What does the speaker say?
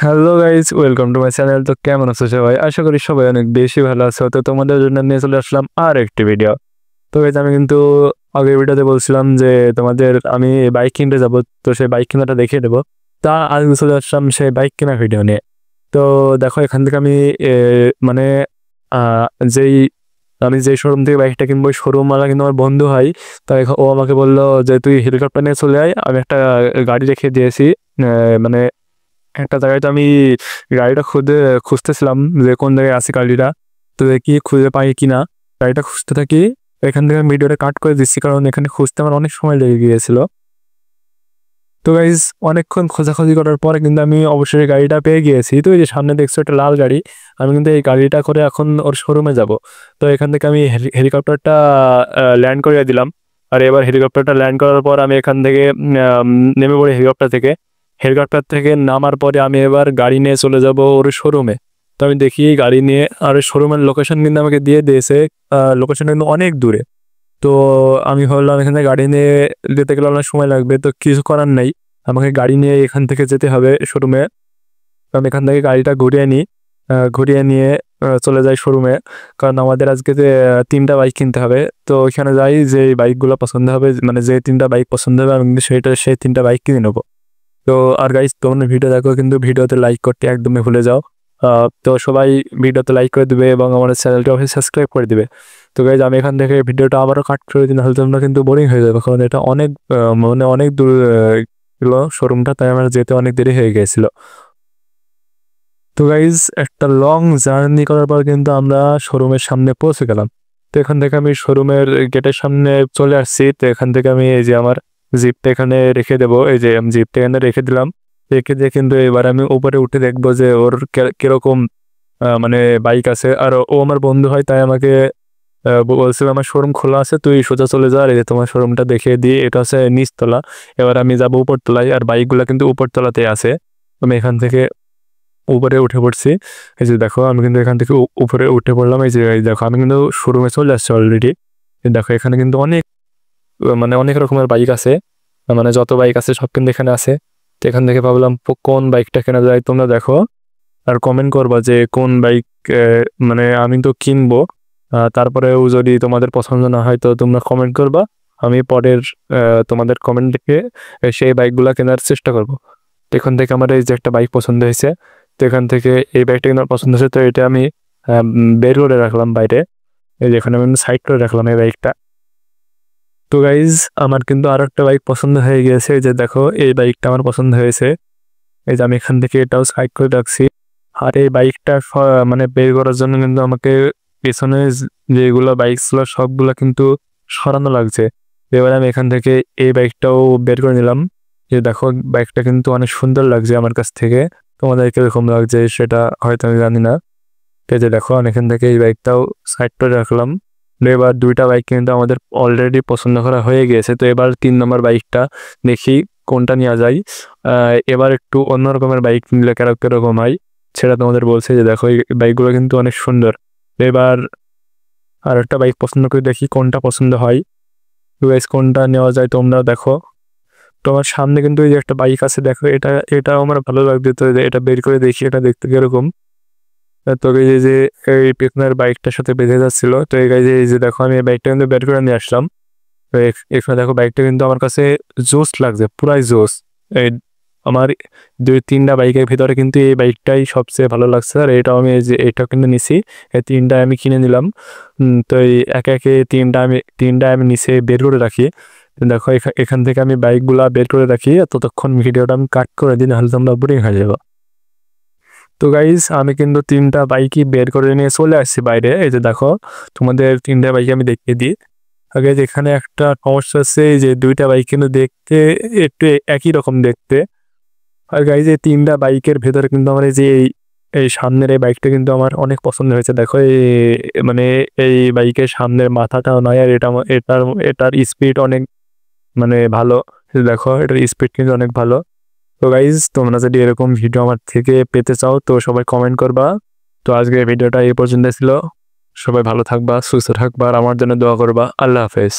Hello guys, welcome to my channel. তো কেমন আছো সবাই? আশা করি সবাই অনেক বেশি ভালো আছো। তো তোমাদের জন্য নিয়ে চলে আসলাম আর একটি ভিডিও। তো গাইস, আমি কিন্তু আগের ভিডিওতে বলছিলাম যে তোমাদের আমি বাইক কিনতে যাব, তো সেই বাইক কেনাটা দেখিয়ে দেবো। তা আজ চলে আসলাম সেই বাইক কেনার ভিডিও নিয়ে। তো দেখো, এখান থেকে আমি মানে আহ, যেই আমি যেই শোরুম থেকে বাইকটা কিনবো, শোরুম ওয়ালা কিন্তু আমার বন্ধু হয়। তাই ও আমাকে বললো যে তুই হেলিকপ্টার নিয়ে চলে আয়, আমি একটা গাড়ি রেখে দিয়েছি। মানে একটা জায়গায় তো আমি গাড়িটা খুঁজতেছিলাম যে কোন জায়গায় আছে গাড়িটা। তো দেখি খুঁজে পাই কিনা, গাড়িটা খুঁজতে থাকি। এখান থেকে আমি ভিডিওটা কাট করে দিচ্ছি, কারণ এখানে খুঁজতে আমার অনেক সময় লেগে গিয়েছিল। তো গাইজ, অনেকক্ষণ খোঁজাখুঁজি করার পরে কিন্তু আমি অবশ্যই গাড়িটা পেয়ে গিয়েছি। তো এই যে সামনে দেখছো একটা লাল গাড়ি, আমি কিন্তু এই গাড়িটা করে এখন ওর শোরুমে যাব। তো এখান থেকে আমি হেলিকপ্টারটা ল্যান্ড করিয়ে দিলাম। আর এবার হেলিকপ্টারটা ল্যান্ড করার পর আমি এখান থেকে নেমে পড়ি হেলিকপ্টার থেকে নামার পরে আমি এবার গাড়ি নিয়ে চলে যাব ওর শোরুমে। তো আমি দেখি গাড়ি নিয়ে, আর শোরুমের লোকেশন কিন্তু আমাকে দিয়ে দিয়েছে। লোকেশন কিন্তু অনেক দূরে। তো আমি ভাবলাম এখানে গাড়ি নিয়ে যেতে গেলে অনেক সময় লাগবে, তো কিছু করার নাই, আমাকে গাড়ি নিয়ে এখান থেকে যেতে হবে শোরুমে। আমি এখান থেকে গাড়িটা ঘুরিয়ে নিই, ঘুরিয়ে নিয়ে চলে যাই শোরুমে। কারণ আমাদের আজকে যে তিনটা বাইক কিনতে হবে। তো ওইখানে যাই, যে বাইকগুলো পছন্দ হবে, মানে যে তিনটা বাইক পছন্দ হবে আমি কিন্তু সেই তিনটা বাইক কিনে নেবো। তো আর গাইস, তোমরা ভিডিও দেখো কিন্তু ভিডিওতে লাইক করতে একদমই ভুলে যাও। তো সবাই ভিডিওতে লাইক করে দিবে এবং আমাদের চ্যানেলটা অবশ্যই সাবস্ক্রাইব করে দিবে। তো গাইজ, আমি এখান থেকে ভিডিওটা আবারও কাট করে দিই, নাহলে তোমরা কিন্তু বোরিং হয়ে যাবে, কারণ এটা অনেক মানে অনেক দূর ছিল শোরুমটা, তাই আমার যেতে অনেক দেরি হয়ে গিয়েছিল। তো গাইজ, একটা লং জার্নি করার পর কিন্তু আমরা শোরুমের সামনে পৌঁছে গেলাম। তো এখান থেকে আমি শোরুমের গেটের সামনে চলে আসছি। তো এখান থেকে আমি এই যে আমার জিপটা এখানে রেখে দেবো, এই যে আমি জিপটা এখানে রেখে দিলাম। রেখে দিয়ে কিন্তু এবার আমি উপরে উঠে দেখবো যে ওর কিরকম মানে বাইক আছে। আর ও আমার বন্ধু হয়, তাই আমাকে বলছিল আমার শোরুম খোলা আছে, তুই সোজা চলে যা, আর এই যে তোমার শোরুমটা দেখিয়ে দিয়ে, এটা হচ্ছে নিচতলা। এবার আমি যাবো উপরতলায়, আর বাইকগুলো কিন্তু উপরতলাতে আছে। আমি এখান থেকে উপরে উঠে পড়ছি। এই যে দেখো, আমি কিন্তু এখান থেকে উপরে উঠে পড়লাম। এই যে এই দেখো, আমি কিন্তু শোরুমে চলে আসছি অলরেডি। দেখো, এখানে কিন্তু অনেক মানে অনেক রকমের বাইক আছে, মানে যত বাইক আছে সব কিন্তু এখানে আছে। তো এখান থেকে ভাবলাম কোন বাইকটা কেনা যায়, তোমরা দেখো আর কমেন্ট করবা যে কোন বাইক মানে আমি তো কিনবো। তারপরেও যদি তোমাদের পছন্দ না হয় তো তোমরা কমেন্ট করবা, আমি পরের তোমাদের কমেন্ট দেখে সেই বাইকগুলা কেনার চেষ্টা করব। তো এখান থেকে আমার এই যে একটা বাইক পছন্দ হয়েছে। তো এখান থেকে এই বাইকটা কেনার পছন্দ হয়েছে, তো এটা আমি বের করে রাখলাম বাইরে। এই যে এখানে আমি সাইড করে রাখলাম এই বাইকটা। তো গাইজ, আমার কিন্তু আরো একটা বাইক পছন্দ হয়ে গিয়েছে। এই যে দেখো, এই বাইকটা আমার পছন্দ হয়েছে। এই যে আমি এখান থেকে এটাও সাইড করে রাখছি। আর এই বাইকটা মানে বের করার জন্য কিন্তু আমাকে পেছনে যেগুলো বাইক ছিল সবগুলা কিন্তু সরানো লাগছে। এবার আমি এখান থেকে এই বাইকটাও বের করে নিলাম। যে দেখো, বাইকটা কিন্তু অনেক সুন্দর লাগছে আমার কাছ থেকে। তোমাদের কিরকম লাগছে সেটা হয়তো আমি জানি না। এই যে দেখো, আমি এখান থেকে এই বাইকটাও সাইড করে রাখলাম। তো এবার দুইটা বাইক কিন্তু আমাদের অলরেডি পছন্দ করা হয়ে গিয়েছে। তো এবার 3 নম্বর বাইকটা দেখি কোনটা নেওয়া যায়। এবার একটু অন্য রকমের বাইক নিলে কিরকম হয় সেটা তোমাদের বলছে। যে দেখো, এই বাইকগুলো কিন্তু অনেক সুন্দর। এবার আর একটা বাইক পছন্দ করে দেখি কোনটা পছন্দ হয়। গাইস, কোনটা নেওয়া যায় তোমরা দেখো। তোমার সামনে কিন্তু এই যে একটা বাইক আছে, দেখো এটা এটা আমার ভালো লাগছে। তো এটা বের করে দেখি, এটা দেখতে কিরকম। তো এই যে এই পেছনের বাইকটার সাথে বেঁধে যাচ্ছিল। তো এই যে দেখো, আমি এই বাইকটা কিন্তু বের করে নিয়ে আসলাম। তো এখানে দেখো, বাইকটা কিন্তু আমার কাছে জোস লাগছে, পুরাই জোস। এই আমার 2-3টা বাইকের ভিতরে কিন্তু এই বাইকটাই সবচেয়ে ভালো লাগছে। আর এটাও আমি এই যে এটা কিন্তু নিছি, এই তিনটা আমি কিনে নিলাম। তো এই একে একে তিনটা আমি নিচে বের করে রাখি। তো দেখো, এখান থেকে আমি বাইকগুলা বের করে রাখি, ততক্ষণ ভিডিওটা আমি কাট করে দিই, নাহলে তোমরা বোরিং হয়ে যাবো। তো গাইজ, আমি কিন্তু তিনটা বাইকই বের করে নিয়ে চলে আসছি বাইরে। এই যে দেখো, তোমাদের তিনটা বাইক আমি দেখিয়ে দিই। আগে যেখানে একটা সমস্যা আছে, এই যে দুইটা বাইক কিন্তু দেখতে একটু একই রকম দেখতে। আর গাইজ, এই তিনটা বাইকের ভেতরে কিন্তু আমার এই যে এই সামনের এই বাইকটা কিন্তু আমার অনেক পছন্দ হয়েছে। দেখো, মানে এই বাইকের সামনের মাথাটাও নয়, আর এটার এটার স্পিড অনেক মানে ভালো। দেখো, এটার স্পিড কিন্তু অনেক ভালো। তো গাইজ, তোমরা যদি এরকম ভিডিও আমার থেকে পেতে চাও তো সবাই কমেন্ট করবা। তো আজকে ভিডিওটা এই পর্যন্ত ছিল। সবাই ভালো থাকবা, সুস্থ থাকবা, আর আমার জন্য দোয়া করবা। আল্লাহ হাফেজ।